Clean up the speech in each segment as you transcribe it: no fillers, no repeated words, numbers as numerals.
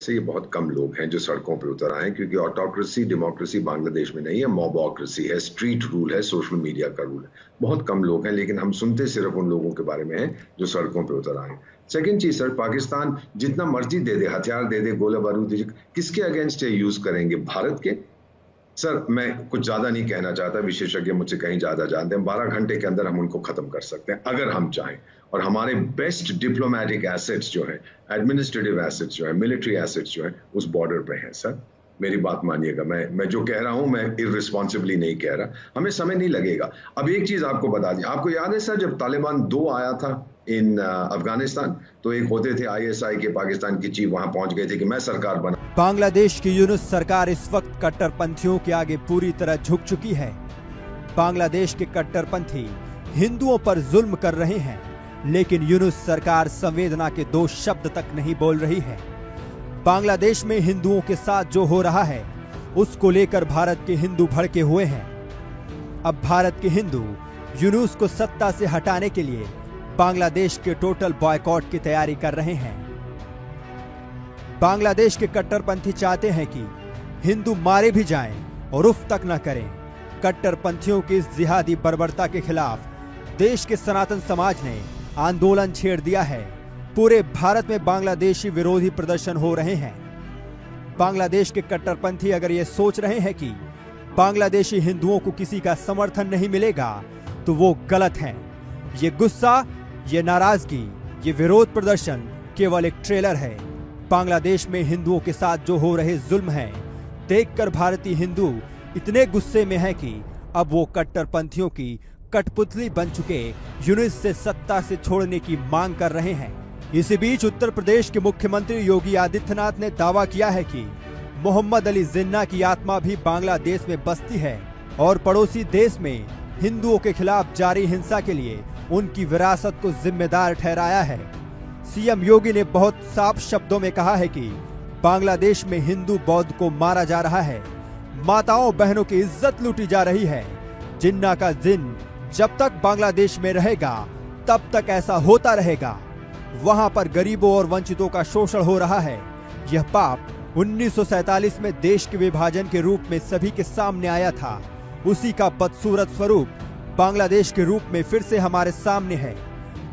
से ये बहुत कम लोग हैं जो सड़कों पर उतर आए, क्योंकि ऑटोक्रेसी डेमोक्रेसी बांग्लादेश में नहीं है, मॉबॉक्रेसी है, स्ट्रीट रूल है, सोशल मीडिया का रूल है। बहुत कम लोग हैं, लेकिन हम सुनते सिर्फ उन लोगों के बारे में हैं जो सड़कों पर उतर आए। सेकंड चीज सर, पाकिस्तान जितना मर्जी दे दे, हथियार दे दे, गोला बारूद दे, किसके अगेंस्ट यूज करेंगे? भारत के? सर मैं कुछ ज्यादा नहीं कहना चाहता, विशेषज्ञ मुझसे कहीं ज्यादा जानते हैं। 12 घंटे के अंदर हम उनको खत्म कर सकते हैं अगर हम चाहें, और हमारे बेस्ट डिप्लोमेटिक एसेट्स जो हैं, एडमिनिस्ट्रेटिव एसेट्स जो हैं, मिलिट्री एसेट्स जो हैं, उस बॉर्डर पे हैं। सर मेरी बात मानिएगा, मैं जो कह रहा हूं मैं इररिस्पॉन्सिबली नहीं कह रहा, हमें समय नहीं लगेगा। अब एक चीज आपको बता दी, आपको याद है सर जब तालिबान 2 आया था इन अफगानिस्तान, तो एक होते थे आईएसआई के पाकिस्तान की चीफ, वहां पहुंच गए थे कि मैं सरकार बना। बांग्लादेश की यूनुस सरकार इस वक्त कट्टरपंथियों के आगे पूरी तरह झुक चुकी है। बांग्लादेश के कट्टरपंथी हिंदुओं पर जुल्म कर रहे हैं, लेकिन यूनुस सरकार संवेदना के 2 शब्द तक नहीं बोल रही है। बांग्लादेश में हिंदुओं के साथ जो हो रहा है, उसको लेकर भारत के हिंदू भड़के हुए हैं। अब भारत के हिंदू यूनुस को सत्ता से हटाने के लिए बांग्लादेश के टोटल बॉयकॉट की तैयारी कर रहे हैं। बांग्लादेश के कट्टरपंथी चाहते हैं कि हिंदू मारे भी जाएं और उफ तक न करें। कट्टरपंथियों की इस जिहादी बर्बरता के खिलाफ देश के सनातन समाज ने आंदोलन छेड़ दिया है। पूरे भारत में बांग्लादेशी विरोधी प्रदर्शन हो रहे हैं। बांग्लादेश के कट्टरपंथी अगर ये सोच रहे हैं कि बांग्लादेशी हिंदुओं को किसी का समर्थन नहीं मिलेगा, तो वो गलत हैं। ये गुस्सा, ये नाराजगी, ये विरोध प्रदर्शन केवल एक ट्रेलर है। बांग्लादेश में हिंदुओं के साथ जो हो रहे जुल्म हैं, देखकर भारतीय हिंदू इतने गुस्से में हैं कि अब वो कट्टरपंथियों की कठपुतली बन चुके यूनुस से सत्ता से छोड़ने की मांग कर रहे हैं। इसी बीच उत्तर प्रदेश के मुख्यमंत्री योगी आदित्यनाथ ने दावा किया है कि मोहम्मद अली जिन्ना की आत्मा भी बांग्लादेश में बसती है और पड़ोसी देश में हिंदुओं के खिलाफ जारी हिंसा के लिए उनकी विरासत को जिम्मेदार ठहराया है। सीएम योगी ने बहुत साफ शब्दों में कहा है कि बांग्लादेश में हिंदू बौद्ध को मारा जा रहा है, माताओं बहनों की इज्जत लूटी जा रही है। जिन्ना का जिन जब तक बांग्लादेश में रहेगा तब तक ऐसा होता रहेगा। वहां पर गरीबों और वंचितों का शोषण हो रहा है। यह पाप 1947 में देश के विभाजन के रूप में सभी के सामने आया था। उसी का बदसूरत स्वरूप बांग्लादेश के रूप में फिर से हमारे सामने है।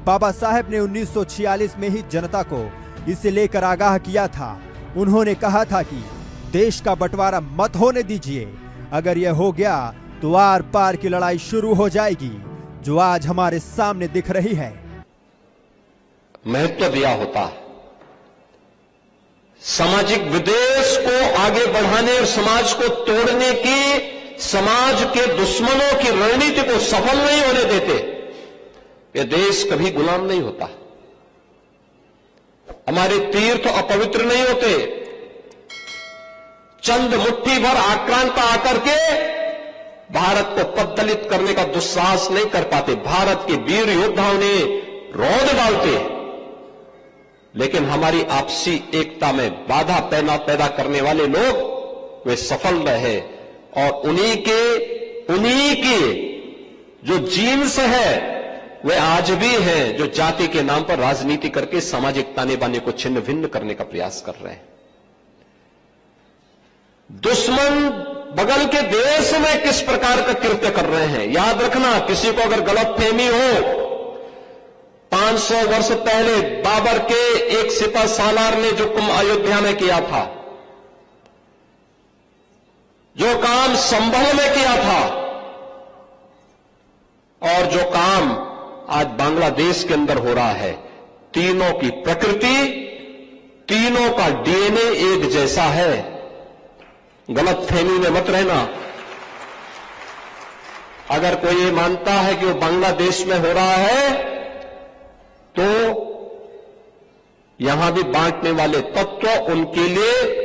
बाबा साहेब ने 1946 में ही जनता को इसे लेकर आगाह किया था। उन्होंने कहा था कि देश का बंटवारा मत होने दीजिए, अगर यह हो गया तो आर पार की लड़ाई शुरू हो जाएगी, जो आज हमारे सामने दिख रही है। महत्व दिया होता, सामाजिक विद्वेष को आगे बढ़ाने और समाज को तोड़ने की, समाज के दुश्मनों की रणनीति को सफल नहीं होने देते। ये देश कभी गुलाम नहीं होता। हमारे तीर्थ अपवित्र नहीं होते। चंद मुट्ठी भर आक्रांता आकर के भारत को पद्दलित करने का दुस्साहस नहीं कर पाते। भारत के वीर योद्धाओं ने रौंद डालते, लेकिन हमारी आपसी एकता में बाधा पैदा करने वाले लोग वे सफल रहे। और उन्हीं के जो जीन्स है वे आज भी हैं, जो जाति के नाम पर राजनीति करके सामाजिक ताने बाने को छिन्न भिन्न करने का प्रयास कर रहे हैं। दुश्मन बगल के देश में किस प्रकार का कृत्य कर रहे हैं, याद रखना। किसी को अगर गलतफहमी हो, 500 वर्ष पहले बाबर के एक सिपह सालार ने जो कुंभ अयोध्या में किया था, जो काम संभल में किया था, और जो काम आज बांग्लादेश के अंदर हो रहा है, तीनों की प्रकृति, तीनों का डीएनए एक जैसा है। गलतफहमी में मत रहना। अगर कोई ये मानता है कि वो बांग्लादेश में हो रहा है, तो यहां भी बांटने वाले तत्व उनके लिए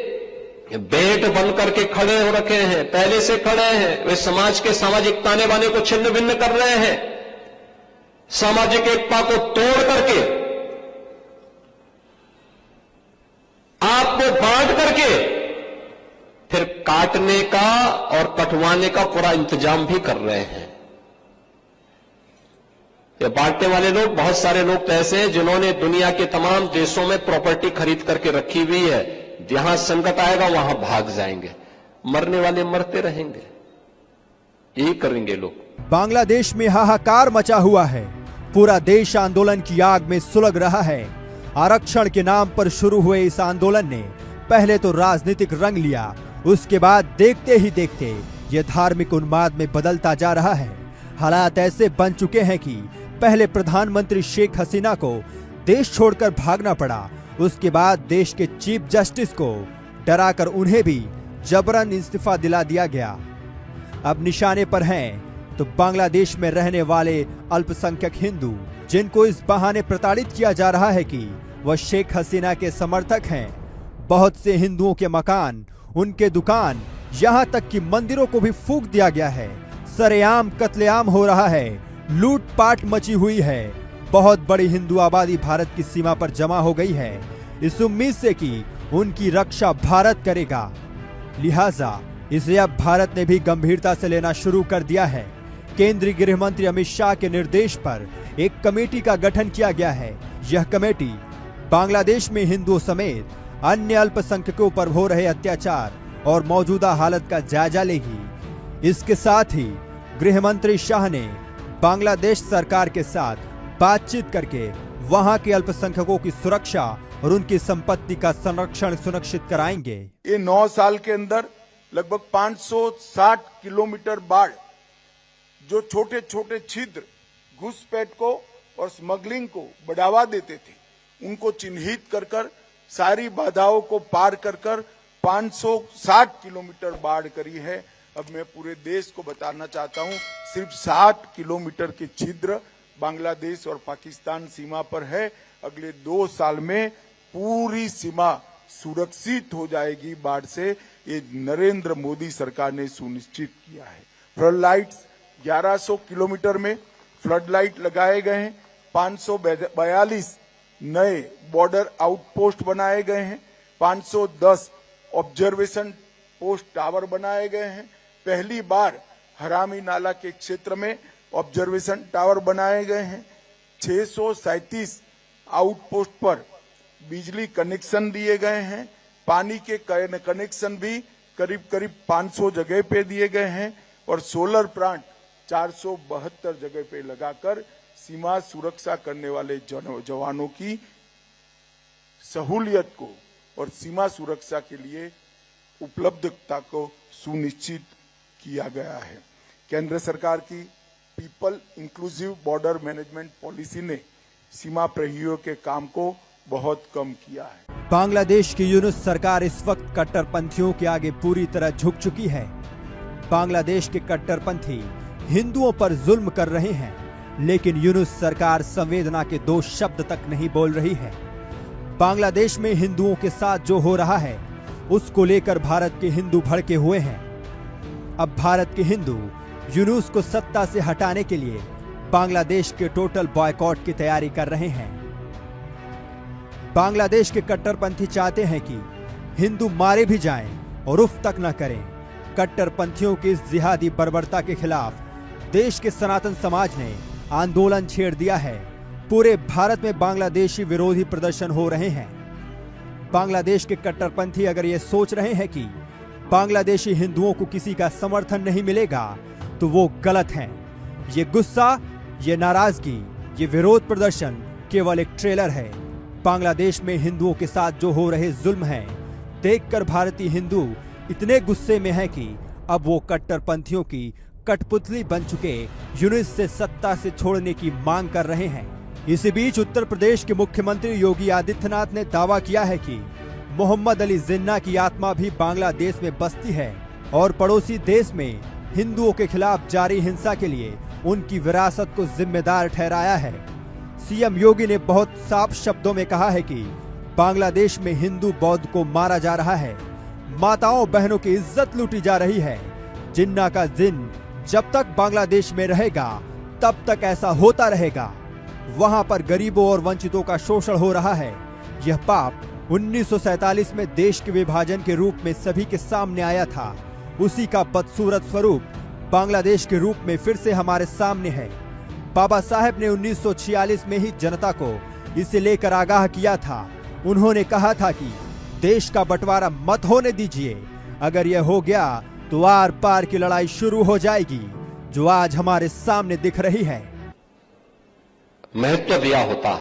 बेट बनकर के खड़े हो रखे हैं, पहले से खड़े हैं। वे समाज के सामाजिक ताने बाने को छिन्न भिन्न कर रहे हैं, सामाजिक एकता को तोड़ करके, आपको बांट करके फिर काटने का और कटवाने का पूरा इंतजाम भी कर रहे हैं। ये बांटने वाले लोग, बहुत सारे लोग तो ऐसे हैं जिन्होंने दुनिया के तमाम देशों में प्रॉपर्टी खरीद करके रखी हुई है। जहां संकट आएगा वहां भाग जाएंगे, मरने वाले मरते रहेंगे, यही करेंगे लोग। बांग्लादेश में हाहाकार मचा हुआ है। पूरा देश आंदोलन की आग में सुलग रहा है। आरक्षण के नाम पर शुरू हुए इस आंदोलन ने पहले तो राजनीतिक रंग लिया, उसके बाद देखते ही देखते ये धार्मिक उन्माद में बदलता जा रहा है। हालात ऐसे बन चुके हैं कि पहले प्रधानमंत्री शेख हसीना को देश छोड़कर भागना पड़ा, उसके बाद देश के चीफ जस्टिस को डराकर उन्हें भी जबरन इस्तीफा दिला दिया गया। अब निशाने पर हैं तो बांग्लादेश में रहने वाले अल्पसंख्यक हिंदू, जिनको इस बहाने प्रताड़ित किया जा रहा है कि वह शेख हसीना के समर्थक हैं। बहुत से हिंदुओं के मकान, उनके दुकान, यहाँ तक कि मंदिरों को भी फूंक दिया गया है। सरेआम कत्लेआम हो रहा है, लूटपाट मची हुई है। बहुत बड़ी हिंदू आबादी भारत की सीमा पर जमा हो गई है, इस उम्मीद से कि उनकी रक्षा भारत करेगा। लिहाजा इसे अब भारत ने भी गंभीरता से लेना शुरू कर दिया है। केंद्रीय गृह मंत्री अमित शाह के निर्देश पर एक कमेटी का गठन किया गया है। यह कमेटी बांग्लादेश में हिंदुओं समेत अन्य अल्पसंख्यकों पर हो रहे अत्याचार और मौजूदा हालत का जायजा लेगी। इसके साथ ही गृह मंत्री शाह ने बांग्लादेश सरकार के साथ बातचीत करके वहां के अल्पसंख्यकों की सुरक्षा और उनकी संपत्ति का संरक्षण सुनिश्चित कराएंगे। ये 9 साल के अंदर लगभग 560 किलोमीटर बाढ़, जो छोटे छोटे छिद्र घुसपैठ को और स्मगलिंग को बढ़ावा देते थे, उनको चिन्हित कर सारी बाधाओं को पार कर 560 किलोमीटर बाढ़ करी है। अब मैं पूरे देश को बताना चाहता हूं, सिर्फ 60 किलोमीटर के छिद्र बांग्लादेश और पाकिस्तान सीमा पर है। अगले 2 साल में पूरी सीमा सुरक्षित हो जाएगी बाढ़ से, ये नरेंद्र मोदी सरकार ने सुनिश्चित किया है। फ्लड लाइट्स 1100 किलोमीटर में फ्लड लाइट लगाए गए हैं। 542 नए बॉर्डर आउटपोस्ट बनाए गए हैं। 510 ऑब्जर्वेशन पोस्ट टावर बनाए गए हैं। पहली बार हरामी नाला के क्षेत्र में ऑब्जर्वेशन टावर बनाए गए हैं। 637 आउटपोस्ट पर बिजली कनेक्शन दिए गए हैं। पानी के कनेक्शन भी करीब 500 जगह पे दिए गए हैं और सोलर प्लांट 472 जगह पे लगाकर सीमा सुरक्षा करने वाले जवानों की सहूलियत को और सीमा सुरक्षा के लिए उपलब्धता को सुनिश्चित किया गया है। केंद्र सरकार की people inclusive border management policy ने सीमा प्रहरियों के काम को बहुत कम किया है। बांग्लादेश की यूनुस सरकार इस वक्त कट्टरपंथियों के आगे पूरी तरह झुक चुकी है। बांग्लादेश के कट्टरपंथी हिंदुओं पर जुल्म कर रहे हैं, लेकिन यूनुस सरकार संवेदना के 2 शब्द तक नहीं बोल रही है। बांग्लादेश में हिंदुओं के साथ जो हो रहा है, उसको लेकर भारत के हिंदू भड़के हुए हैं। अब भारत के हिंदू यूनुस को सत्ता से हटाने के लिए बांग्लादेश के टोटल बॉयकॉट की तैयारी कर रहे हैं। बांग्लादेश के कट्टरपंथी चाहते हैं कि हिंदू मारे भी जाएं और उफ तक न करें। कट्टरपंथियों की इस जिहादी बर्बरता के खिलाफ देश के सनातन समाज ने आंदोलन छेड़ दिया है। पूरे भारत में बांग्लादेशी विरोधी प्रदर्शन हो रहे हैं। बांग्लादेश के कट्टरपंथी अगर ये सोच रहे हैं कि बांग्लादेशी हिंदुओं को किसी का समर्थन नहीं मिलेगा, तो वो गलत हैं। ये गुस्सा, ये नाराजगी, ये विरोध प्रदर्शन केवल एक ट्रेलर है। बांग्लादेश में हिंदुओं के साथ जो हो रहे जुल्म हैं, देखकर भारतीय हिंदू इतने गुस्से में हैं कि अब वो कट्टरपंथियों की कठपुतली बन चुके यूनुस से सत्ता से छोड़ने की मांग कर रहे हैं। इसी बीच उत्तर प्रदेश के मुख्यमंत्री योगी आदित्यनाथ ने दावा किया है कि मोहम्मद अली जिन्ना की आत्मा भी बांग्लादेश में बसती है और पड़ोसी देश में हिंदुओं के खिलाफ जारी हिंसा के लिए उनकी विरासत को जिम्मेदार ठहराया है। सीएम योगी ने बहुत साफ शब्दों में कहा है कि बांग्लादेश में हिंदू बौद्ध को मारा जा रहा है, माताओं बहनों की इज्जत लूटी जा रही है। जिन्ना का जिन जब तक बांग्लादेश में रहेगा तब तक ऐसा होता रहेगा। वहां पर गरीबों और वंचितों का शोषण हो रहा है। यह पाप 1947 में देश के विभाजन के रूप में सभी के सामने आया था। उसी का बदसूरत स्वरूप बांग्लादेश के रूप में फिर से हमारे सामने है। बाबा साहेब ने 1946 में ही जनता को इसे लेकर आगाह किया था। उन्होंने कहा था कि देश का बंटवारा मत होने दीजिए। अगर यह हो गया तो आर पार की लड़ाई शुरू हो जाएगी, जो आज हमारे सामने दिख रही है। महत्व दिया होता